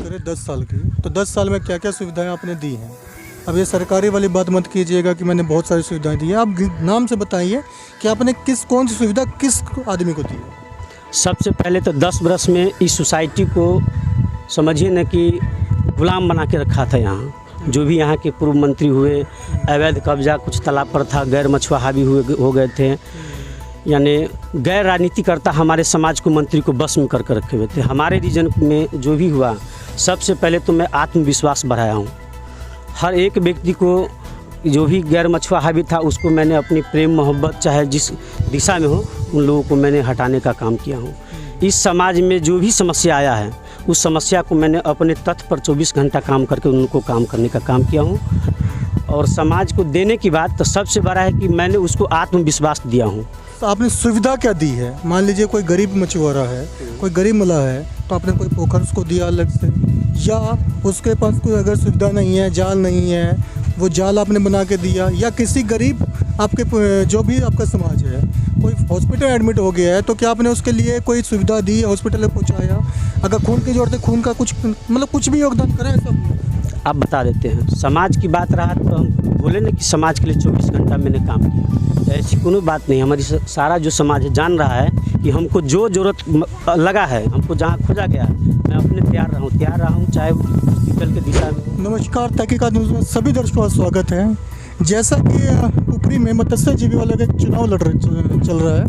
करें 10 साल की, तो 10 साल में क्या क्या सुविधाएं आपने दी हैं? अब ये सरकारी वाली बात मत कीजिएगा कि मैंने बहुत सारी सुविधाएं दी हैं। आप नाम से बताइए कि आपने कौन सी सुविधा किस आदमी को दी है? सबसे पहले तो 10 वर्ष में इस सोसाइटी को समझिए न कि गुलाम बना के रखा था। यहाँ जो भी यहाँ के पूर्व मंत्री हुए, अवैध कब्जा कुछ तालाब पर था, गैर मछुआ हावी हो गए थे, यानी गैर राजनीतिकर्ता हमारे समाज को, मंत्री को बस में करके रखे हुए थे। हमारे रीजन में जो भी हुआ, सबसे पहले तो मैं आत्मविश्वास बढ़ाया हूँ। हर एक व्यक्ति को जो भी गैर मछुआ हावी था उसको मैंने अपनी प्रेम मोहब्बत चाहे जिस दिशा में हो उन लोगों को मैंने हटाने का काम किया हूँ। इस समाज में जो भी समस्या आया है उस समस्या को मैंने अपने तत्व पर 24 घंटा काम करके उनको काम करने का काम किया हूँ। और समाज को देने की बात तो सबसे बड़ा है कि मैंने उसको आत्मविश्वास दिया हूँ। तो आपने सुविधा क्या दी है? मान लीजिए कोई गरीब मछुआरा है, कोई गरीब मलाह है, तो आपने कोई पोखर उसको दिया अलग से, या उसके पास कोई अगर सुविधा नहीं है, जाल नहीं है, वो जाल आपने बना के दिया, या किसी गरीब आपके जो भी आपका समाज है कोई हॉस्पिटल एडमिट हो गया है तो क्या आपने उसके लिए कोई सुविधा दी, हॉस्पिटल में पहुँचाया? अगर खून की ज़रूरत है, खून का कुछ मतलब कुछ भी योगदान करें सब आप बता देते हैं। समाज की बात रहा तो हम बोले ना कि समाज के लिए 24 घंटा मैंने काम किया, तो ऐसी कोई बात नहीं। हमारी सारा जो समाज है जान रहा है कि हमको जो ज़रूरत लगा है, हमको जहाँ खोजा गया है, मैं अपने तैयार रहा हूँ चाहे हॉस्पिटल के दिशा में। नमस्कार, तहकीकात न्यूज़ में सभी दर्शकों का स्वागत है। जैसा कि ऊपरी में मत्स्य जीवी वाले का चुनाव चल रहा है,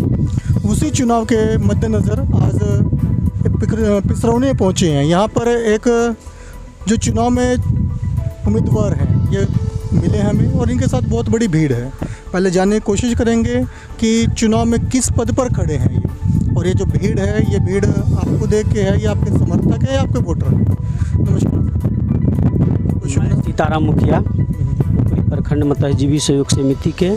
उसी चुनाव के मद्देनज़र आज पिसरौनी पहुँचे हैं। यहाँ पर एक जो चुनाव में उम्मीदवार हैं ये मिले हमें और इनके साथ बहुत बड़ी भीड़ है। पहले जानने की कोशिश करेंगे कि चुनाव में किस पद पर खड़े हैं ये, और ये जो भीड़ है ये भीड़ आपको देख के है या आपके समर्थक है या आपके वोटर हैं? नमस्कार। सीताराम मुखिया, प्रखंड मत्स्यजीवी सहयोग समिति के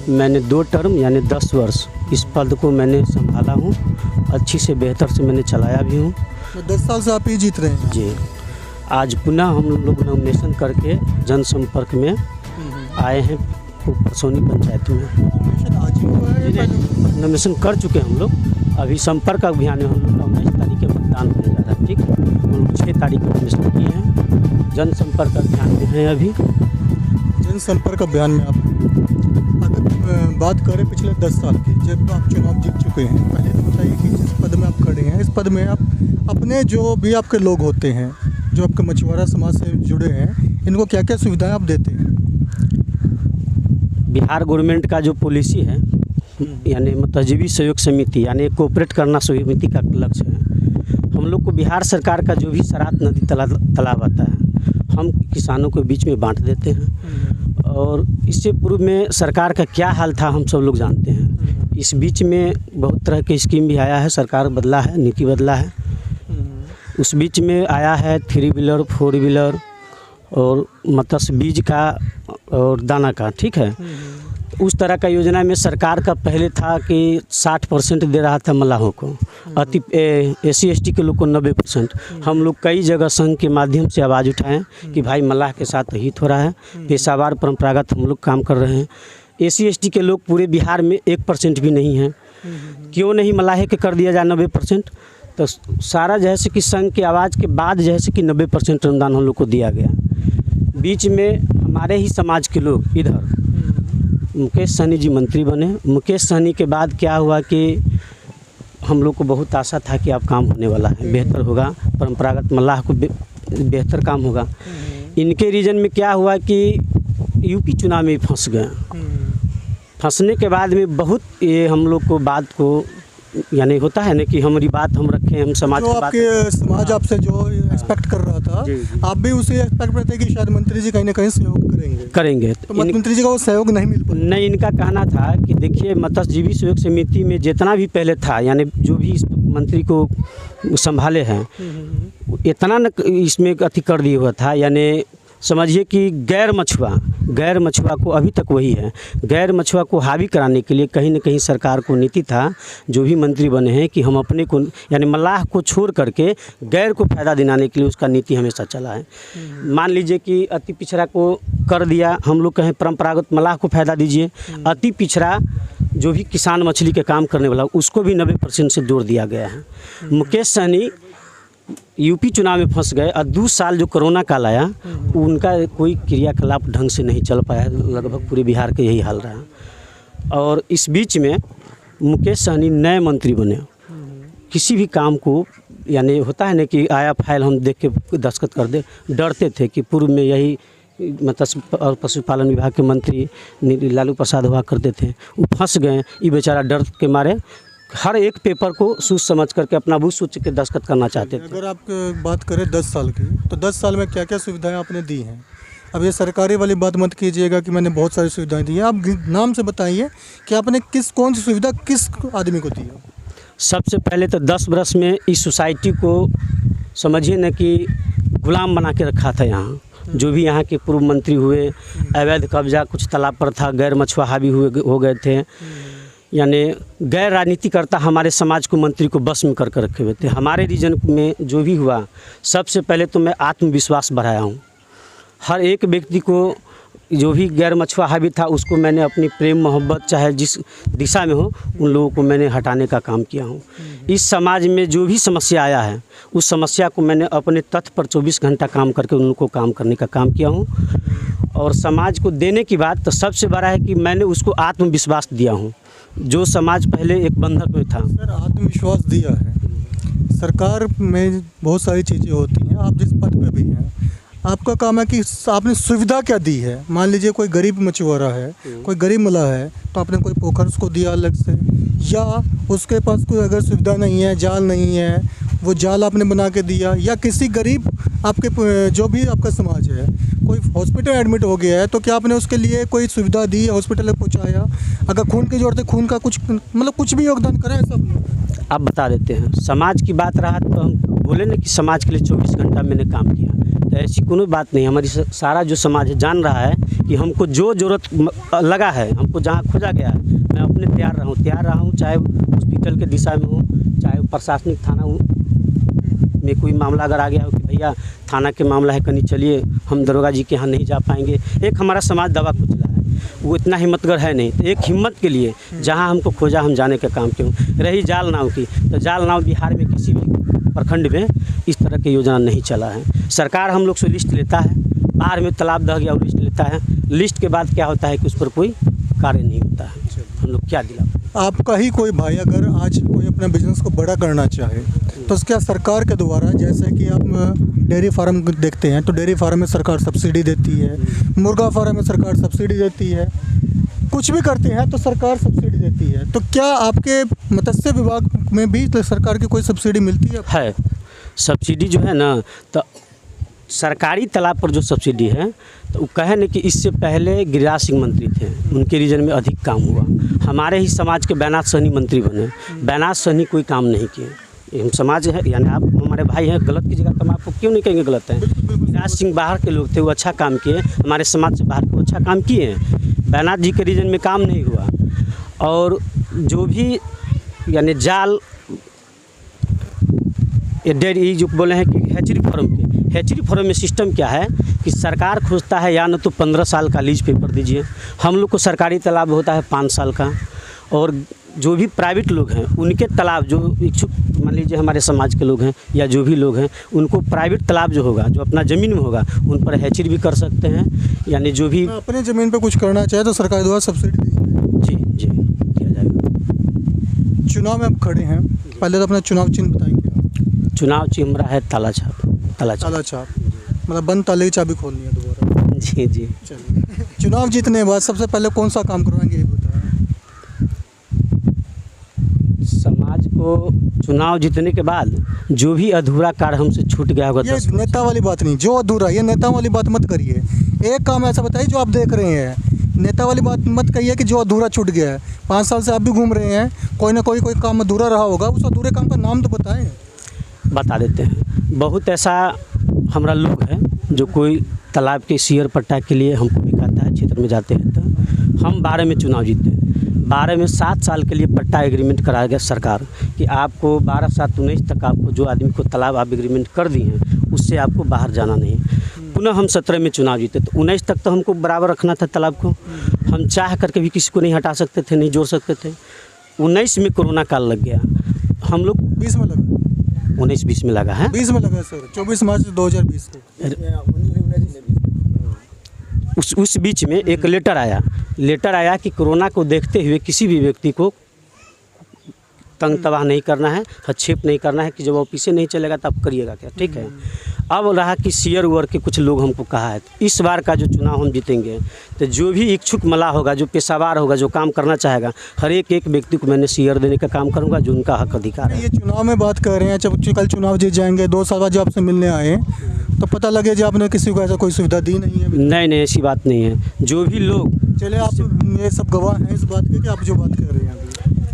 मैंने 2 टर्म यानी 10 वर्ष इस पद को मैंने संभाला हूँ। अच्छी से बेहतर से मैंने चलाया भी हूँ। 10 साल से आप ही जीत रहे हैं जी। आज पुनः हम लोग नॉमिनेशन करके जनसंपर्क में आए हैं परसौनी पंचायत में। नॉमिनेशन कर चुके हैं हम लोग। अभी संपर्क अभियान में हम लोग का 19 तारीख के मतदान होने जा रहा है। ठीक, हम लोग 6 तारीख को नॉमिनेशन किए हैं। जनसंपर्क अभियान में हैं अभी। जनसंपर्क अभियान में आप अगर बात करें पिछले 10 साल की, जब आप चुनाव जीत चुके हैं, पहले तो बताइए कि जिस पद में आप खड़े हैं इस पद में आप अपने जो भी आपके लोग होते हैं, जो आपके मछुआरा समाज से जुड़े हैं, इनको क्या क्या सुविधाएं आप देते हैं? बिहार गवर्नमेंट का जो पॉलिसी है यानी मत्स्यजीवी सहयोग समिति यानी कोऑपरेट करना समिति का लक्ष्य है। हम लोग को बिहार सरकार का जो भी सरात नदी तालाब आता है हम किसानों के बीच में बांट देते हैं। और इससे पूर्व में सरकार का क्या हाल था हम सब लोग जानते हैं। इस बीच में बहुत तरह के स्कीम भी आया है, सरकार बदला है, नीति बदला है। उस बीच में आया है 3 व्हीलर 4 व्हीलर और मत्स्य बीज का और दाना का। ठीक है, उस तरह का योजना में सरकार का पहले था कि 60% दे रहा था मलाहों को, अति SC ST के लोग को 90%। हम लोग कई जगह संघ के माध्यम से आवाज़ उठाएं कि भाई मलाह के साथ हित हो रहा है, पेशावर परंपरागत हम लोग काम कर रहे हैं। SC ST के लोग पूरे बिहार में 1% भी नहीं हैं, क्यों नहीं मलाहे के कर दिया जाए 90%? तो सारा जैसे कि संघ की आवाज़ के बाद जैसे कि 90% अनुदान हम लोग को दिया गया। बीच में हमारे ही समाज के लोग इधर मुकेश सहनी जी मंत्री बने। मुकेश सहनी के बाद क्या हुआ कि हम लोग को बहुत आशा था कि अब काम होने वाला है, बेहतर होगा, परंपरागत मल्लाह को बेहतर काम होगा। इनके रीजन में क्या हुआ कि यूपी चुनाव में फंस गए। फंसने के बाद में बहुत ये हम लोग को बात को यानी होता है ना कि हमारी बात हम रखें, हम समाज जो आपके समाज आपसे जो एक्सपेक्ट कर रहा था, आप भी उसे एक्सपेक्ट करते हैं कि शायद मंत्री जी कहीं ना कहीं सहयोग करेंगे। तो मंत्री जी का वो सहयोग नहीं मिल पाया। नहीं, इनका कहना था कि देखिए मत्स्यजीवी सहयोग समिति में जितना भी पहले था यानी जो भी इस मंत्री को संभाले हैं इतना न इसमें अति कर दिया हुआ था। यानी समझिए कि गैर मछुआ को अभी तक वही है, गैर मछुआ को हावी कराने के लिए कहीं न कहीं सरकार को नीति था, जो भी मंत्री बने हैं कि हम अपने को यानी मल्लाह को छोड़ करके गैर को फ़ायदा दिलाने के लिए उसका नीति हमेशा चला है। मान लीजिए कि अति पिछड़ा को कर दिया, हम लोग कहें परंपरागत मल्लाह को फ़ायदा दीजिए, अति पिछड़ा जो भी किसान मछली के काम करने वाला उसको भी 90% से जोड़ दिया गया है। मुकेश सहनी यूपी चुनाव में फंस गए और 2 साल जो कोरोना काल आया उनका कोई क्रियाकलाप ढंग से नहीं चल पाया। लगभग पूरे बिहार के यही हाल रहा। और इस बीच में मुकेश सहनी नए मंत्री बने। किसी भी काम को यानी होता है ना कि आया फाइल हम देख के दस्तखत कर दे, डरते थे कि पूर्व में यही मत्स्य और पशुपालन विभाग के मंत्री लालू प्रसाद हुआ करते थे, वो फंस गए। ये बेचारा डर के मारे हर एक पेपर को सोच समझ करके अपना बूझ सोच के दस्तखत करना चाहते थे। अगर आप बात करें 10 साल की, तो 10 साल में क्या क्या सुविधाएं आपने दी हैं? अब ये सरकारी वाली बात मत कीजिएगा कि मैंने बहुत सारी सुविधाएं दी हैं। आप नाम से बताइए कि आपने कौन सी सुविधा किस आदमी को दी है? सबसे पहले तो 10 वर्ष में इस सोसाइटी को समझिए न कि गुलाम बना के रखा था। यहाँ जो भी यहाँ के पूर्व मंत्री हुए, अवैध कब्जा कुछ तालाब पर था, गैर मछुआ हावी हो गए थे, यानी गैर राजनीतिकर्ता हमारे समाज को मंत्री को बस में कर रखे हुए थे। हमारे रीजन में जो भी हुआ, सबसे पहले तो मैं आत्मविश्वास बढ़ाया हूँ। हर एक व्यक्ति को जो भी गैर मछुआ हावी था उसको मैंने अपनी प्रेम मोहब्बत चाहे जिस दिशा में हो उन लोगों को मैंने हटाने का काम किया हूँ। इस समाज में जो भी समस्या आया है उस समस्या को मैंने अपने तथ्य पर 24 घंटा काम करके उन लोगों को काम करने का काम किया हूँ। और समाज को देने की बात तो सबसे बड़ा है कि मैंने उसको आत्मविश्वास दिया हूँ, जो समाज पहले एक बंधक में था। सर, आत्मविश्वास दिया है। सरकार में बहुत सारी चीज़ें होती हैं, आप जिस पद पे भी हैं, आपका काम है कि आपने सुविधा क्या दी है। मान लीजिए कोई गरीब मछुआरा है, कोई गरीब मल्लाह है, तो आपने कोई पोखर उसको दिया अलग से, या उसके पास कोई अगर सुविधा नहीं है, जाल नहीं है, वो जाल आपने बना के दिया, या किसी गरीब आपके जो भी आपका समाज है कोई हॉस्पिटल एडमिट हो गया है तो क्या आपने उसके लिए कोई सुविधा दी, हॉस्पिटल में पहुँचाया? अगर खून की ज़रूरत है, खून का कुछ मतलब कुछ भी योगदान करें सब। आप बता देते हैं, समाज की बात रहा तो हम बोले ना कि समाज के लिए 24 घंटा मैंने काम किया, तो ऐसी कोई बात नहीं। हमारी सारा जो समाज है जान रहा है कि हमको जो ज़रूरत लगा है, हमको जहाँ खोजा गया है, मैं अपने तैयार रहा हूँ, चाहे हॉस्पिटल के दिशा में हो, चाहे प्रशासनिक थाना में कोई मामला अगर आ गया हो कि भैया थाना के मामला है, कहीं चलिए, हम दरोगा जी के यहाँ नहीं जा पाएंगे। एक हमारा समाज दवा कुचला है, वो इतना हिम्मतगर है नहीं, तो एक हिम्मत के लिए जहाँ हमको खोजा हम जाने का काम क्यों। रही जाल नाव की, तो जाल नाव बिहार में किसी भी प्रखंड में इस तरह की योजना नहीं चला है। सरकार हम लोग से लिस्ट लेता है, बाहर में तालाब दह गया और लिस्ट लेता है, लिस्ट के बाद क्या होता है कि उस पर कोई कार्य नहीं होता है। हम लोग क्या दिला। आपका ही कोई भाई अगर आज कोई अपना बिजनेस को बड़ा करना चाहे तो क्या सरकार के द्वारा, जैसे कि आप डेयरी फार्म देखते हैं तो डेयरी फार्म में सरकार सब्सिडी देती है, मुर्गा फार्म में सरकार सब्सिडी देती है, कुछ भी करते हैं तो सरकार सब्सिडी देती है, तो क्या आपके मत्स्य विभाग में भी तो सरकार की कोई सब्सिडी मिलती है? सब्सिडी जो है ना, तो सरकारी तालाब पर जो सब्सिडी है तो वो कहे न कि इससे पहले गिरिराज सिंह मंत्री थे, उनके रीजन में अधिक काम हुआ। हमारे ही समाज के बैनाथ सहनी मंत्री बने, बैनाथ सहनी कोई काम नहीं किए। हम समाज है, यानी आप हमारे भाई हैं, गलत की जगह तो हम आपको क्यों नहीं कहेंगे गलत है। गिरिराज सिंह बाहर के लोग थे, वो अच्छा काम किए, हमारे समाज से बाहर के अच्छा काम किए हैं। बैनाथ जी के रीजन में काम नहीं हुआ। और जो भी यानी जाल डेयरी जो बोले हैं कि हैचरी फार्म के, हैचरी फार्म में सिस्टम क्या है कि सरकार खोजता है या न तो 15 साल का लीज पेपर दीजिए, हम लोग को सरकारी तालाब होता है 5 साल का, और जो भी प्राइवेट लोग हैं उनके तालाब जो इच्छुक, मान लीजिए हमारे समाज के लोग हैं या जो भी लोग हैं, उनको प्राइवेट तालाब जो होगा, जो अपना ज़मीन में होगा, उन पर हैचरी भी कर सकते हैं। यानी जो भी अपने ज़मीन पर कुछ करना चाहे तो सरकार द्वारा सब्सिडी दी जी दिया जाएगा। चुनाव में आप खड़े हैं, पहले तो अपना चुनाव चिन्ह बताएंगे। चुनाव चिन्ह हमारा है ताला छाप। ताला छाप मतलब बंद ताले की चाबी खोलनी है दोबारा। जी। चलिए, चुनाव जीतने के बाद सबसे पहले कौन सा काम करवाएंगे ये बताएं। समाज को चुनाव जीतने के बाद जो भी अधूरा कार्य हमसे छूट गया होगा, ये नेता वाली बात नहीं, जो अधूरा, ये नेता वाली बात मत करिए। एक काम ऐसा बताइए जो आप देख रहे हैं, नेता वाली बात मत कहिए कि जो अधूरा छूट गया है। 5 साल से आप भी घूम रहे हैं, कोई ना कोई काम अधूरा रहा होगा, उस अधूरे काम का नाम तो बताएं। बता देते हैं। बहुत ऐसा हमारा लोग है जो कोई तालाब के शेयर पट्टा के लिए हमको भी कहता है, क्षेत्र में जाते हैं तो हम 12 में चुनाव जीते, 12 में 7 साल के लिए पट्टा एग्रीमेंट कराया गया सरकार कि आपको 12 7 19 तक आपको जो आदमी को तालाब आप एग्रीमेंट कर दिए हैं उससे आपको बाहर जाना नहीं है। पुनः हम 17 में चुनाव जीते, तो 19 तक तो हमको बराबर रखना था तालाब को, हम चाह करके भी किसी को नहीं हटा सकते थे, नहीं जोड़ सकते थे। 19 में कोरोना काल लग गया, हम लोग 20 में लगा 19-20 में लगा है। 20 में लगा सर, 24 मार्च 2020 को। उस बीच में एक लेटर आया कि कोरोना को देखते हुए किसी भी व्यक्ति को तंग तबाह नहीं करना है, हस्तक्षेप नहीं करना है, कि जब ऑफिसे नहीं चलेगा तब करिएगा क्या, ठीक है। अब रहा कि शेयर उवर के कुछ लोग हमको कहा है, इस बार का जो चुनाव हम जीतेंगे तो जो भी इच्छुक मला होगा, जो पेशावर होगा, जो काम करना चाहेगा, हर एक व्यक्ति को मैंने शेयर देने का काम करूंगा, जो उनका हक अधिकार है। ये चुनाव में बात कर रहे हैं, जब कल चुनाव जीत जाएंगे, 2 साल बाद जब आपसे मिलने आए तो पता लगे जब आपने किसी को ऐसा कोई सुविधा दी नहीं है। नहीं, ऐसी बात नहीं है। जो भी लोग, चले आप ये सब गवाह हैं इस बात के कि आप जो बात कर रहे हैं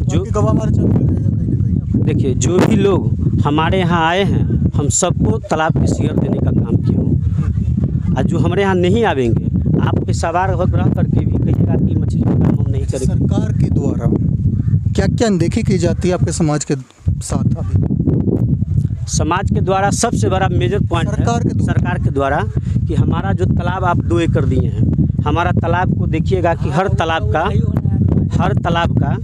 जो गवाह हमारे चैनल पे रहेगा कहीं ना कहीं। देखिए, जो भी लोग हमारे यहाँ आए हैं, हम सबको तालाब के शेयर देने का काम किया हूँ। और जो हमारे यहाँ नहीं आवेंगे, आप पेशावर रह करके भी कहिएगा कि मछली का काम हम नहीं करेंगे। सरकार के द्वारा क्या क्या अनदेखी की जाती है आपके समाज के साथ? अभी समाज के द्वारा सबसे बड़ा मेजर पॉइंट है सरकार के द्वारा कि हमारा जो तालाब आप 2 एकड़ दिए हैं, हमारा तालाब को देखिएगा कि हर तालाब का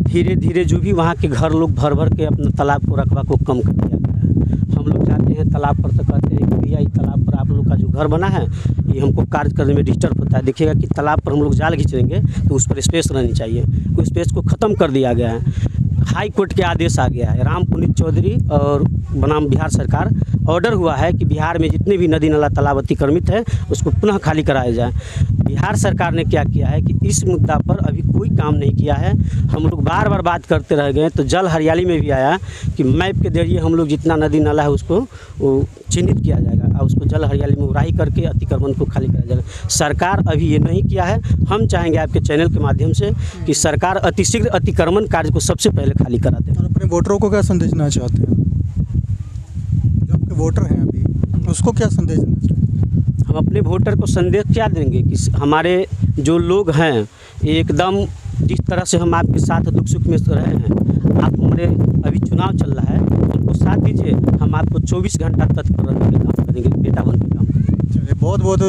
धीरे धीरे जो भी वहाँ के घर लोग भर के अपना तालाब को रकबा को कम कर दिया गया है। हम लोग जाते हैं तालाब पर तो कहते हैं कि भैया इस तालाब पर आप लोग का जो घर बना है ये हमको कार्य करने में डिस्टर्ब होता है। देखिएगा कि तालाब पर हम लोग जाल खींचेंगे तो उस पर स्पेस रहनी चाहिए, उस स्पेस को ख़त्म कर दिया गया है। हाई कोर्ट के आदेश आ गया है, राम पुनीत चौधरी और बनाम बिहार सरकार ऑर्डर हुआ है कि बिहार में जितने भी नदी नाला तालाब अतिक्रमित है उसको पुनः खाली कराया जाए। बिहार सरकार ने क्या किया है कि इस मुद्दा पर अभी कोई काम नहीं किया है। हम लोग बार बात करते रह गए, तो जल हरियाली में भी आया कि मैप के जरिए हम लोग जितना नदी नाला है उसको चिन्हित किया जाएगा और उसको जल हरियाली में उड़ाही करके अतिक्रमण को खाली कराया जाएगा। सरकार अभी ये नहीं किया है। हम चाहेंगे आपके चैनल के माध्यम से कि सरकार अतिशीघ्र अतिक्रमण कार्य को सबसे पहले खाली करा दें। और अपने वोटरों को क्या संदेश देना चाहते हैं? जो आपके वोटर हैं अभी, उसको क्या संदेश देना चाहते हैं? हम अपने वोटर को संदेश क्या देंगे कि हमारे जो लोग हैं एकदम जिस तरह से हम आपके साथ दुख सुख में रहे हैं, आप हमारे अभी चुनाव चल रहा है, उनको साथ दीजिए। हम आपको 24 घंटा तत्पर रहने के काम करेंगे, बेटा बन के काम करेंगे। चलिए, बहुत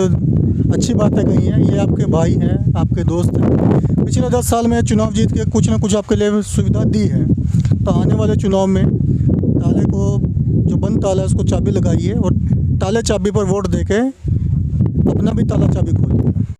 अच्छी बातें कही हैं। ये आपके भाई हैं, आपके दोस्त हैं। पिछले 10 साल में चुनाव जीत के कुछ ना कुछ आपके लिए सुविधा दी है, तो आने वाले चुनाव में ताले को, जो बंद ताला है उसको चाबी लगाइए और ताले चाबी पर वोट देके अपना भी ताला चाबी खोलिए।